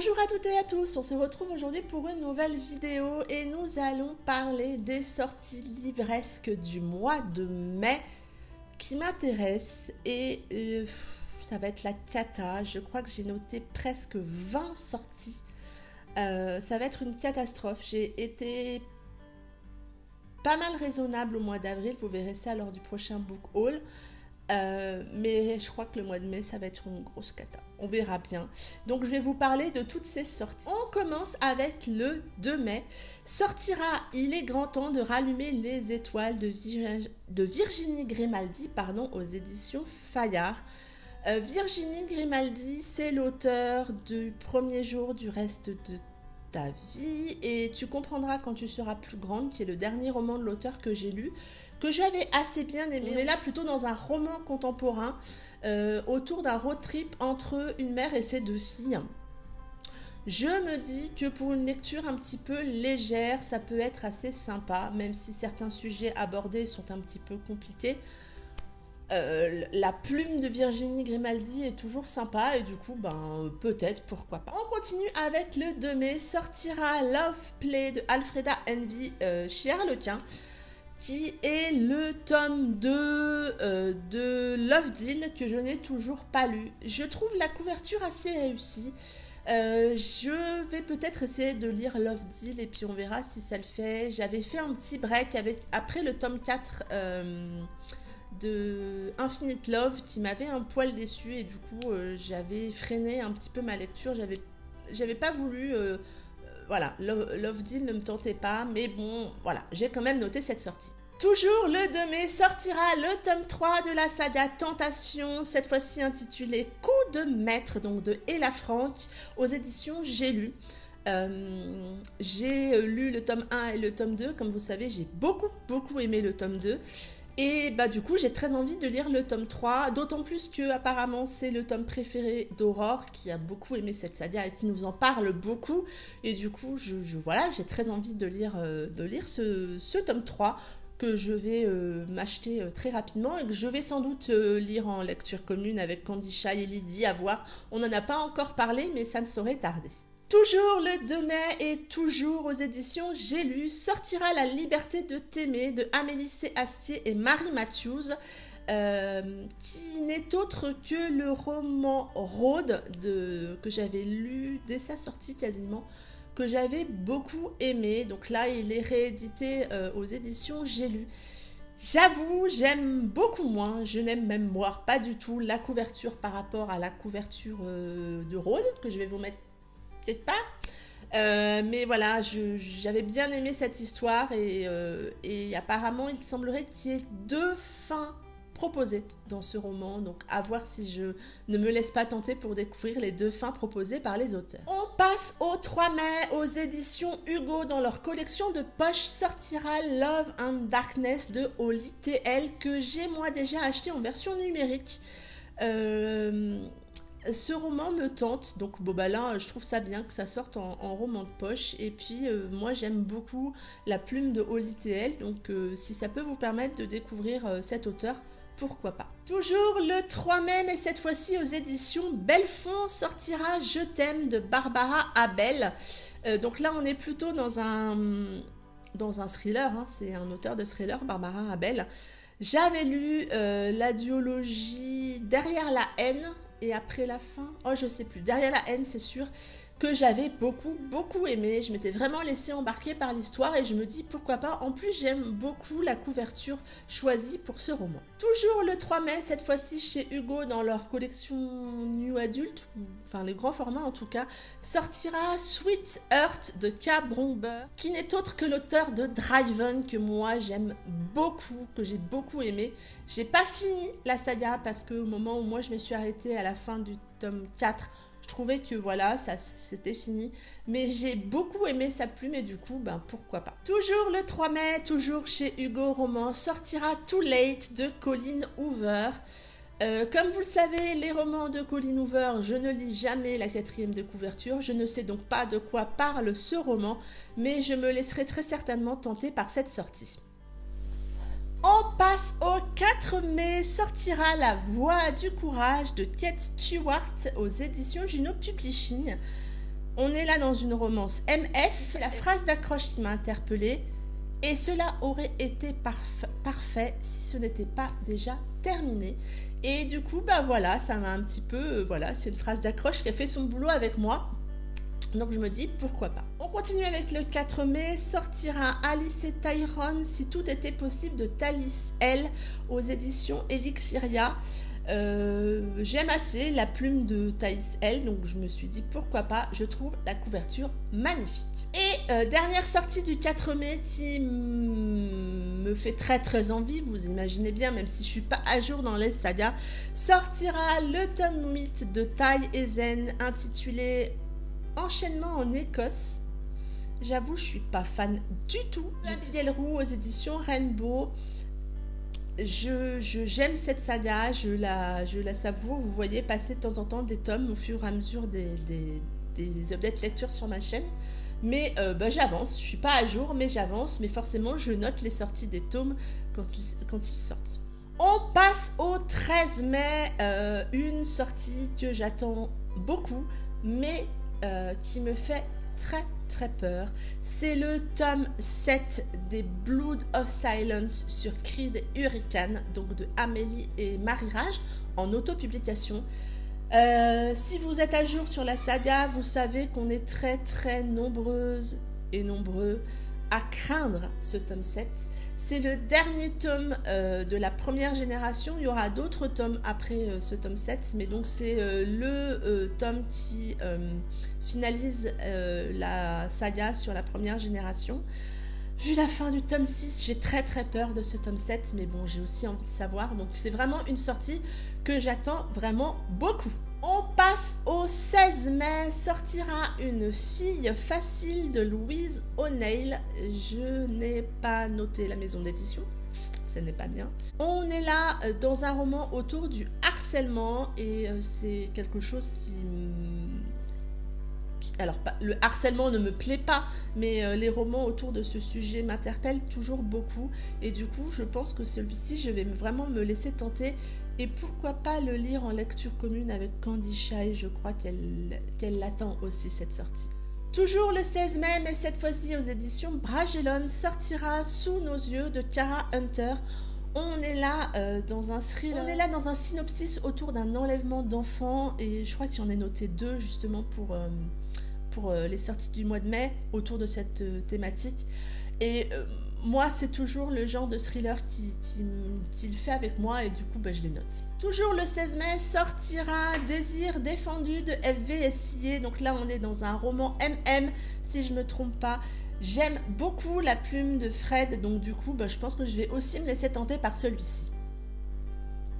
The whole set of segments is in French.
Bonjour à toutes et à tous, on se retrouve aujourd'hui pour une nouvelle vidéo et nous allons parler des sorties livresques du mois de mai qui m'intéressent et ça va être la cata. Je crois que j'ai noté presque 20 sorties. Ça va être une catastrophe. J'ai été pas mal raisonnable au mois d'avril, vous verrez ça lors du prochain book haul. Mais je crois que le mois de mai, ça va être une grosse cata. On verra bien. Donc, je vais vous parler de toutes ces sorties. On commence avec le 2 mai. Sortira Il est grand temps de rallumer les étoiles de Virginie Grimaldi, aux éditions Fayard. Virginie Grimaldi, c'est l'auteur du Premier jour du reste de ta vie et tu comprendras quand tu seras plus grande, qui est le dernier roman de l'auteur que j'ai lu, que j'avais assez bien aimé. On est là plutôt dans un roman contemporain autour d'un road trip entre une mère et ses deux filles. Je me dis que pour une lecture un petit peu légère, ça peut être assez sympa, même si certains sujets abordés sont un petit peu compliqués. La plume de Virginie Grimaldi est toujours sympa et du coup, peut-être, pourquoi pas. On continue avec le 2 mai, sortira Love Play de Alfreda Envy chez Harlequin, qui est le tome 2 de Love Deal que je n'ai toujours pas lu. Je trouve la couverture assez réussie. Je vais peut-être essayer de lire Love Deal et puis on verra si ça le fait. J'avais fait un petit break après le tome 4 de Infinite Love qui m'avait un poil déçu et du coup j'avais freiné un petit peu ma lecture. J'avais pas voulu voilà, Love Deal ne me tentait pas, mais bon, voilà, j'ai quand même noté cette sortie. Toujours le 2 mai sortira le tome 3 de la saga Tentation, cette fois-ci intitulé Coup de maître, donc de Ella Frank, aux éditions J'ai lu. J'ai lu le tome 1 et le tome 2, comme vous savez, j'ai beaucoup aimé le tome 2. Et du coup, j'ai très envie de lire le tome 3, d'autant plus que apparemment c'est le tome préféré d'Aurore, qui a beaucoup aimé cette saga et qui nous en parle beaucoup. Et du coup, voilà, j'ai très envie de lire ce tome 3 que je vais m'acheter très rapidement et que je vais sans doute lire en lecture commune avec Candy Shy et Lydie, à voir. On n'en a pas encore parlé, mais ça ne saurait tarder. Toujours le 2 mai et toujours aux éditions J'ai lu, sortira La liberté de t'aimer de Amélie C. Astier et Marie Matthews, qui n'est autre que le roman Rôde que j'avais lu dès sa sortie quasiment, que j'avais beaucoup aimé. Donc là, il est réédité aux éditions J'ai lu. J'avoue, j'aime beaucoup moins, je n'aime même moi pas du tout la couverture par rapport à la couverture de Rôde, que je vais vous mettre quelque part, mais voilà, j'avais bien aimé cette histoire et apparemment il semblerait qu'il y ait 2 fins proposées dans ce roman, donc à voir si je ne me laisse pas tenter pour découvrir les 2 fins proposées par les auteurs. On passe au 3 mai, aux éditions Hugo, dans leur collection de poches sortira Love and Darkness de Oli TL, que j'ai moi déjà acheté en version numérique. Ce roman me tente, donc là je trouve ça bien que ça sorte en roman de poche, et puis moi j'aime beaucoup la plume de Oli TL, donc si ça peut vous permettre de découvrir cet auteur, pourquoi pas. Toujours le 3 mai, mais cette fois-ci aux éditions Belfond, sortira Je t'aime de Barbara Abel. Donc là on est plutôt dans un thriller, c'est un auteur de thriller, Barbara Abel. J'avais lu la duologie Derrière la haine et après la fin, je sais plus, Derrière la haine c'est sûr, que j'avais beaucoup aimé. Je m'étais vraiment laissée embarquer par l'histoire et je me dis pourquoi pas. En plus j'aime beaucoup la couverture choisie pour ce roman. Toujours le 3 mai, cette fois-ci chez Hugo, dans leur collection New Adult, enfin les grands formats en tout cas, sortira Sweet Heart de K. Bromber, qui n'est autre que l'auteur de Driven, que moi j'aime beaucoup, que j'ai beaucoup aimé. J'ai pas fini la saga parce que au moment où moi je me suis arrêtée à la fin du tome 4, je trouvais que voilà, ça c'était fini, mais j'ai beaucoup aimé sa plume et du coup, pourquoi pas. Toujours le 3 mai, toujours chez Hugo Roman, sortira Too Late de Colleen Hoover. Comme vous le savez, les romans de Colleen Hoover, je ne lis jamais la 4e de couverture, je ne sais donc pas de quoi parle ce roman, mais je me laisserai très certainement tenter par cette sortie. On passe au 4 mai, sortira La Voix du courage de Kate Stewart aux éditions Juno Publishing. On est là dans une romance MF, la phrase d'accroche qui m'a interpellée, et cela aurait été parfait si ce n'était pas déjà terminé. Et du coup, bah voilà, ça m'a un petit peu, voilà, c'est une phrase d'accroche qui a fait son boulot avec moi. Donc je me dis, pourquoi pas. On continue avec le 4 mai, sortira Alice et Tyrone, si tout était possible, de Thalis L aux éditions Elixiria. J'aime assez la plume de Thaïs L, donc je me suis dit pourquoi pas, je trouve la couverture magnifique. Et dernière sortie du 4 mai qui me fait très envie, vous imaginez bien, même si je suis pas à jour dans les sagas, sortira le tome 8 de Tai Ezen intitulé Enchaînement en Écosse. J'avoue, je suis pas fan du tout. Abigail Roux aux éditions Rainbow. J'aime cette saga, je la savoure. Vous voyez passer de temps en temps des tomes au fur et à mesure des updates lecture sur ma chaîne. Mais j'avance, je suis pas à jour, mais j'avance. Mais forcément, je note les sorties des tomes quand ils sortent. On passe au 13 mai, une sortie que j'attends beaucoup, mais qui me fait très peur. C'est le tome 7 des Blood of Silence sur Creed Hurricane, donc de Amélie et Marie Rage, en autopublication. Si vous êtes à jour sur la saga, vous savez qu'on est très nombreuses et nombreux à craindre ce tome 7. C'est le dernier tome de la première génération. Il y aura d'autres tomes après ce tome 7, mais donc c'est le tome qui finalise la saga sur la première génération. Vu la fin du tome 6, j'ai très peur de ce tome 7, mais bon, j'ai aussi envie de savoir. Donc c'est vraiment une sortie que j'attends vraiment beaucoup. On passe au 16 mai, sortira Une fille facile de Louise O'Neill. Je n'ai pas noté la maison d'édition, ce n'est pas bien. On est là dans un roman autour du harcèlement et c'est quelque chose alors, le harcèlement ne me plaît pas, mais les romans autour de ce sujet m'interpellent toujours beaucoup. Et du coup, je pense que celui-ci, je vais vraiment me laisser tenter. Et pourquoi pas le lire en lecture commune avec Candy Shy, je crois qu'elle l'attend aussi cette sortie. Toujours le 16 mai, mais cette fois-ci aux éditions Bragellon, sortira Sous nos yeux de Kara Hunter. On est là dans un thriller, on est là dans un synopsis autour d'un enlèvement d'enfants, et je crois qu'il y en a noté 2 justement pour les sorties du mois de mai autour de cette thématique. Et moi, c'est toujours le genre de thriller qui le fait avec moi, et du coup, je les note. Toujours le 16 mai, sortira Désir défendu de FVSIA. Donc là, on est dans un roman MM, si je me trompe pas. J'aime beaucoup la plume de Fred, donc du coup, je pense que je vais aussi me laisser tenter par celui-ci.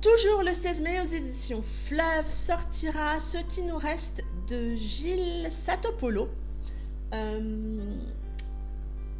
Toujours le 16 mai aux éditions Fleuve, sortira Ce qui nous reste de Gilles Satopolo.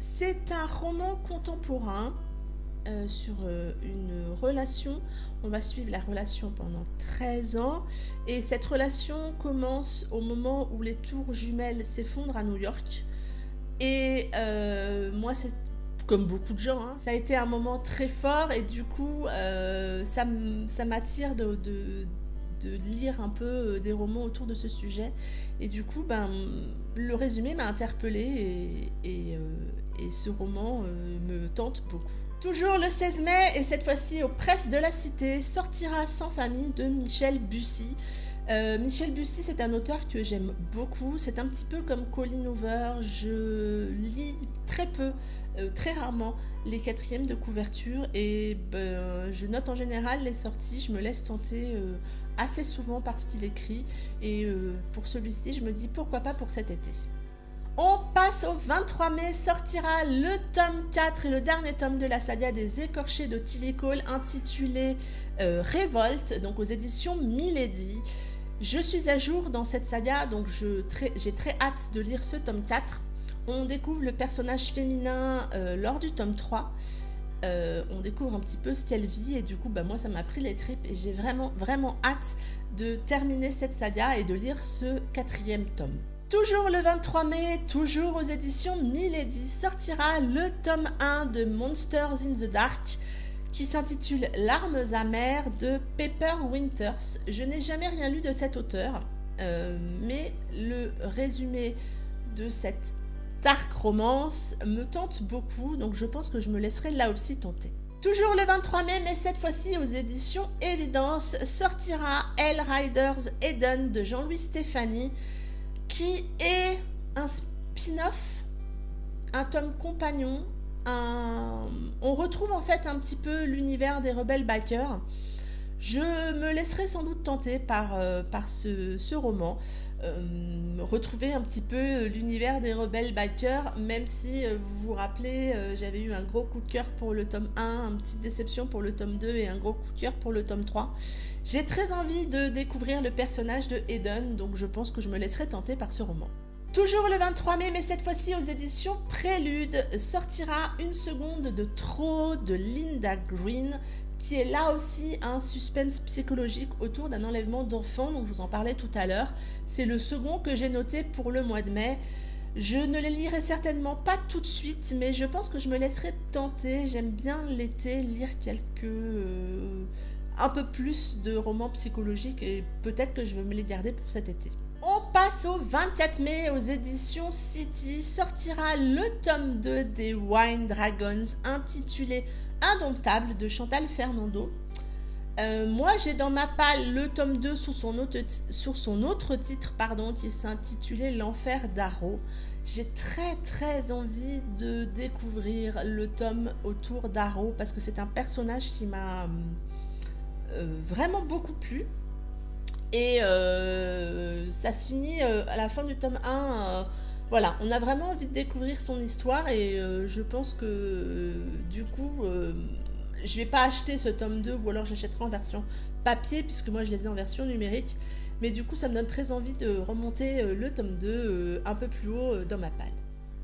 C'est un roman contemporain sur une relation. On va suivre la relation pendant 13 ans. Et cette relation commence au moment où les tours jumelles s'effondrent à New York. Et moi, c'est comme beaucoup de gens, hein, ça a été un moment très fort. Et du coup, ça m'attire de lire un peu des romans autour de ce sujet. Et du coup, le résumé m'a interpellée et ce roman me tente beaucoup. Toujours le 16 mai, et cette fois-ci aux presses de la Cité, sortira Sans famille de Michel Bussy. Michel Bussy, c'est un auteur que j'aime beaucoup. C'est un petit peu comme Colleen Hoover. Je lis très peu, très rarement les 4e de couverture, et je note en général les sorties. Je me laisse tenter assez souvent par ce qu'il écrit, et pour celui-ci, je me dis pourquoi pas pour cet été. On passe au 23 mai, sortira le tome 4 et le dernier tome de la saga des écorchés de Tilly Cole, intitulé Révolte, donc aux éditions Milady. Je suis à jour dans cette saga, donc j'ai très hâte de lire ce tome 4. On découvre le personnage féminin lors du tome 3. On découvre un petit peu ce qu'elle vit, et du coup moi ça m'a pris les tripes, et j'ai vraiment hâte de terminer cette saga et de lire ce 4e tome. Toujours le 23 mai, toujours aux éditions Milady, sortira le tome 1 de Monsters in the Dark, qui s'intitule Larmes amères de Pepper Winters. Je n'ai jamais rien lu de cet auteur. mais le résumé de cette dark romance me tente beaucoup, donc je pense que je me laisserai là aussi tenter. Toujours le 23 mai, mais cette fois-ci aux éditions Évidence, sortira Hellriders Eden de Jean-Louis Stéphanie, qui est un spin-off, un tome compagnon. On retrouve en fait un petit peu l'univers des rebelles bikers. Je me laisserai sans doute tenter par ce roman, retrouver un petit peu l'univers des rebelles bikers, même si vous vous rappelez, j'avais eu un gros coup de cœur pour le tome 1, une petite déception pour le tome 2 et un gros coup de cœur pour le tome 3. J'ai très envie de découvrir le personnage de Eden, donc je pense que je me laisserai tenter par ce roman. Toujours le 23 mai, mais cette fois-ci aux éditions Prélude, sortira Une seconde de trop de Linda Green, qui est là aussi un suspense psychologique autour d'un enlèvement d'enfants, donc je vous en parlais tout à l'heure. C'est le second que j'ai noté pour le mois de mai. Je ne les lirai certainement pas tout de suite, mais je pense que je me laisserai tenter. J'aime bien l'été lire un peu plus de romans psychologiques et peut-être que je vais me les garder pour cet été. On passe au 24 mai, aux éditions City, sortira le tome 2 des Wine Dragons intitulé Indomptable de Chantal Fernando. Moi j'ai dans ma palle le tome 2 sur son autre titre qui s'intitulait L'Enfer d'Arrow. J'ai très envie de découvrir le tome autour d'Arrow parce que c'est un personnage qui m'a vraiment beaucoup plu. Et ça se finit à la fin du tome 1. Voilà, on a vraiment envie de découvrir son histoire et je pense que du coup, je vais pas acheter ce tome 2 ou alors j'achèterai en version papier puisque moi je les ai en version numérique. Mais du coup, ça me donne très envie de remonter le tome 2 un peu plus haut dans ma palle.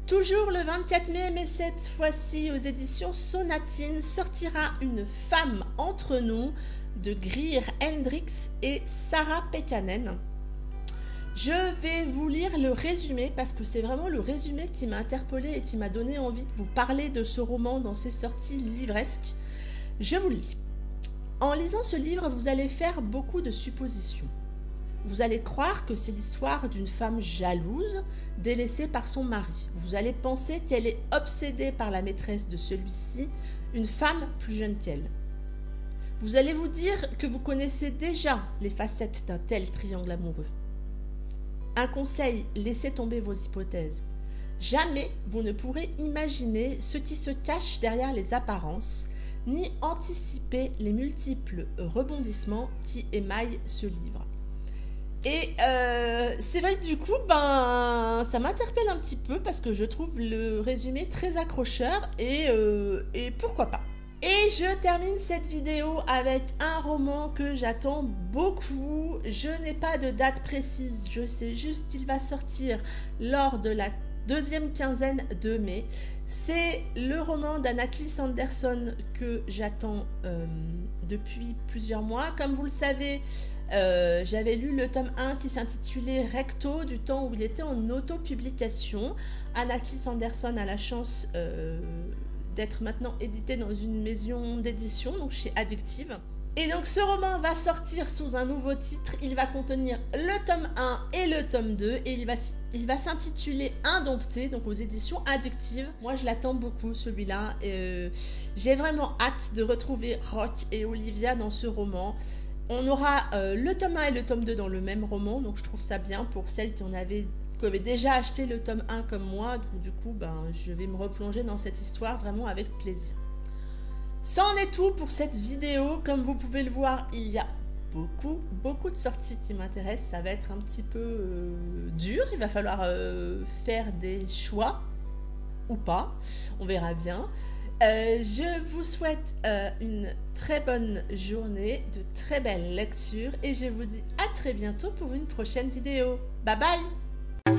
Toujours le 24 mai, mais cette fois-ci aux éditions Sonatine, sortira Une femme entre nous de Greer Hendricks et Sarah Pekkanen. Je vais vous lire le résumé parce que c'est vraiment le résumé qui m'a interpellée et qui m'a donné envie de vous parler de ce roman dans ses sorties livresques. Je vous le lis. En lisant ce livre, vous allez faire beaucoup de suppositions. Vous allez croire que c'est l'histoire d'une femme jalouse, délaissée par son mari. Vous allez penser qu'elle est obsédée par la maîtresse de celui-ci, une femme plus jeune qu'elle. Vous allez vous dire que vous connaissez déjà les facettes d'un tel triangle amoureux. Un conseil, laissez tomber vos hypothèses. Jamais vous ne pourrez imaginer ce qui se cache derrière les apparences, ni anticiper les multiples rebondissements qui émaillent ce livre. Et c'est vrai que du coup, ça m'interpelle un petit peu parce que je trouve le résumé très accrocheur et pourquoi pas. Et je termine cette vidéo avec un roman que j'attends beaucoup. Je n'ai pas de date précise, je sais juste qu'il va sortir lors de la deuxième quinzaine de mai. C'est le roman d'Anna-Clis Anderson que j'attends depuis plusieurs mois. Comme vous le savez, j'avais lu le tome 1 qui s'intitulait Recto du temps où il était en autopublication. Anna-Clis Anderson a la chance d'être maintenant édité dans une maison d'édition, donc chez Addictive. Et donc ce roman va sortir sous un nouveau titre, il va contenir le tome 1 et le tome 2 et il va s'intituler Indompté, donc aux éditions Addictive. Moi je l'attends beaucoup celui-là, j'ai vraiment hâte de retrouver Rock et Olivia dans ce roman. On aura le tome 1 et le tome 2 dans le même roman, donc je trouve ça bien pour celles qui avaient déjà acheté le tome 1 comme moi, du coup je vais me replonger dans cette histoire vraiment avec plaisir. Ça en est tout pour cette vidéo. Comme vous pouvez le voir, il y a beaucoup de sorties qui m'intéressent. Ça va être un petit peu dur, il va falloir faire des choix ou pas, on verra bien. Je vous souhaite une très bonne journée, de très belles lectures et je vous dis à très bientôt pour une prochaine vidéo. Bye bye!